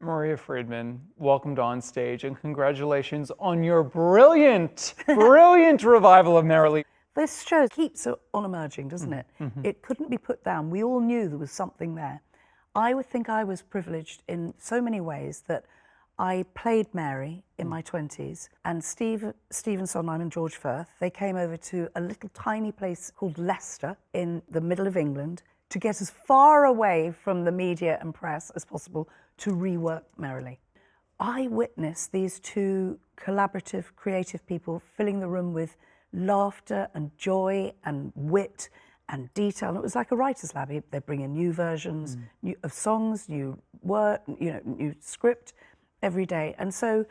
Maria Friedman, welcomed on stage, and congratulations on your brilliant, brilliant revival of Merrily. This show keeps on emerging, doesn't it? Mm-hmm. It couldn't be put down. We all knew there was something there. I would think I was privileged in so many ways that I played Mary in my 20s, and Stephen Sondheim and George Firth, they came over to a little tiny place called Leicester in the middle of England to get as far away from the media and press as possible to rework Merrily. I witnessed these two collaborative, creative people filling the room with laughter and joy and wit and detail. And it was like a writer's lab. They bring in new versions of songs, new word, new script every day. And so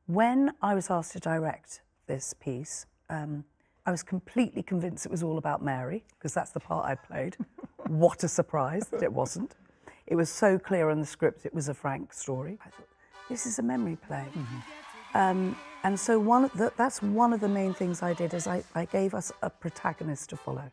when I was asked to direct this piece, I was completely convinced it was all about Mary, because that's the part I played. What a surprise that it wasn't. It was so clear in the script it was a Frank story. I thought, this is a memory play. And so that's one of the main things I did, is I gave us a protagonist to follow,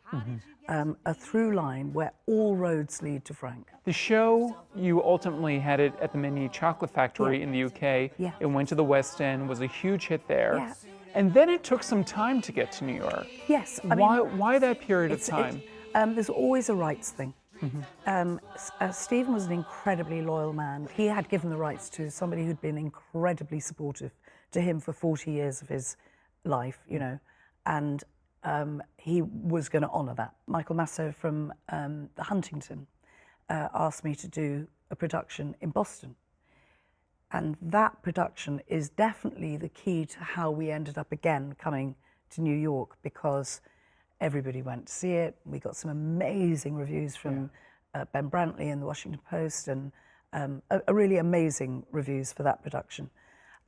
a through line where all roads lead to Frank. The show, you ultimately had it at the Mini Chocolate Factory in the UK. Yeah. It went to the West End, was a huge hit there. Yeah. And then it took some time to get to New York. Yes. Why that period of time? There's always a rights thing. Stephen was an incredibly loyal man. He had given the rights to somebody who'd been incredibly supportive to him for 40 years of his life, and he was going to honour that. Michael Masso from the Huntington asked me to do a production in Boston. And that production is definitely the key to how we ended up again coming to New York, because everybody went to see it. We got some amazing reviews from Ben Brantley in the Washington Post, and a really amazing reviews for that production.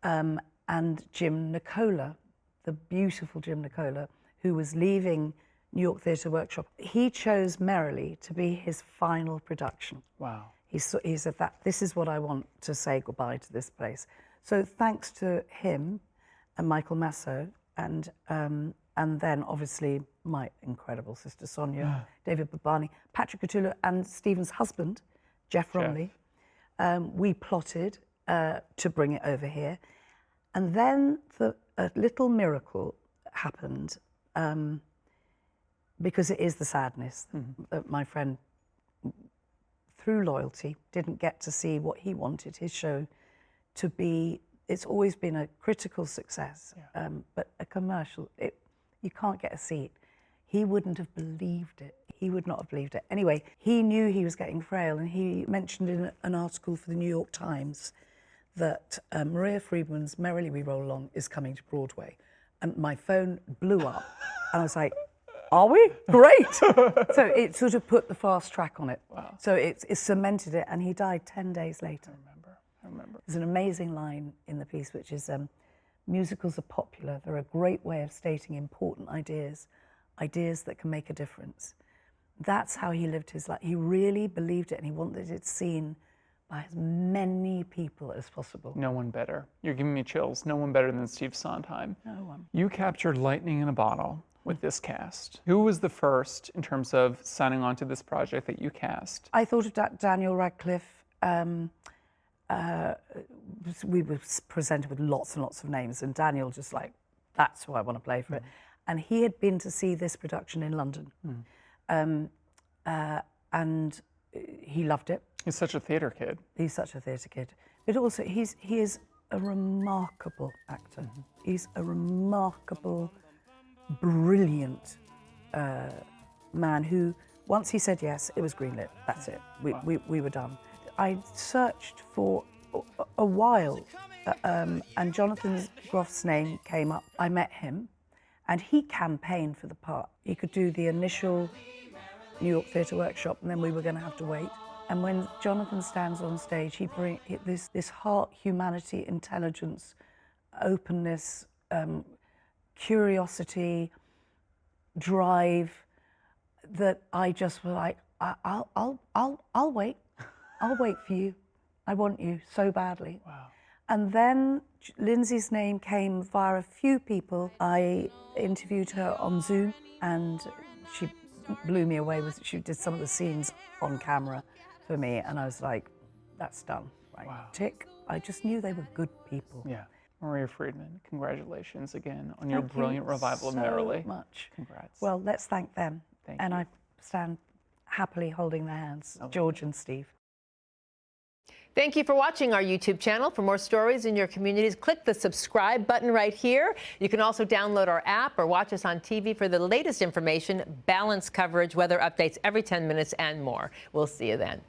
And Jim Nicola, the beautiful Jim Nicola, who was leaving New York Theatre Workshop, he chose Merrily to be his final production. Wow. He said that this is what I want to say goodbye to this place. So thanks to him and Michael Masso, and then obviously my incredible sister Sonia, David Babani, Patrick Cthulhu, and Stephen's husband, Jeff Romley, we plotted to bring it over here. And then a little miracle happened, because it is the sadness that my friend, through loyalty, didn't get to see what he wanted his show to be. It's always been a critical success, but a commercial, you can't get a seat. He wouldn't have believed it. He would not have believed it. Anyway, he knew he was getting frail, and he mentioned in an article for the New York Times that Maria Friedman's Merrily We Roll Along is coming to Broadway. And my phone blew up, and I was like, are we? Great! So it sort of put the fast track on it. Wow. So it cemented it, and he died 10 days later. I remember. There's an amazing line in the piece, which is, musicals are popular. They're a great way of stating important ideas, ideas that can make a difference. That's how he lived his life. He really believed it, and he wanted it seen by as many people as possible. No one better. You're giving me chills. No one better than Steve Sondheim. No one. You captured lightning in a bottle with this cast. Who was the first, in terms of signing on to this project, that you cast? I thought of Daniel Radcliffe. We were presented with lots and lots of names, and Daniel just like, that's who I want to play for it. And he had been to see this production in London. And he loved it. He's such a theatre kid. He's such a theatre kid. But also, he is a remarkable actor. He's a remarkable, brilliant man who, once he said yes, it was greenlit. That's it. We were done. I searched for a while, and Jonathan Groff's name came up. I met him, and he campaigned for the part. He could do the initial New York Theatre Workshop, and then we were going to have to wait. And when Jonathan stands on stage, he brings this heart, humanity, intelligence, openness, curiosity, drive, that I just was like, I'll wait. I'll wait for you. I want you so badly. Wow. And then Lindsay's name came via a few people. I interviewed her on Zoom, and she blew me away. She did some of the scenes on camera for me, and I was like, that's done. right? Wow. Tick. I just knew they were good people. Yeah. Maria Friedman, congratulations again on your Thank brilliant you revival of so Merrily. much. Congrats. Well, let's thank them. Thank and you. I stand happily holding their hands, Okay. George and Steve. Thank you for watching our YouTube channel. For more stories in your communities, click the subscribe button right here. You can also download our app or watch us on TV for the latest information, balanced coverage, weather updates every 10 minutes, and more. We'll see you then.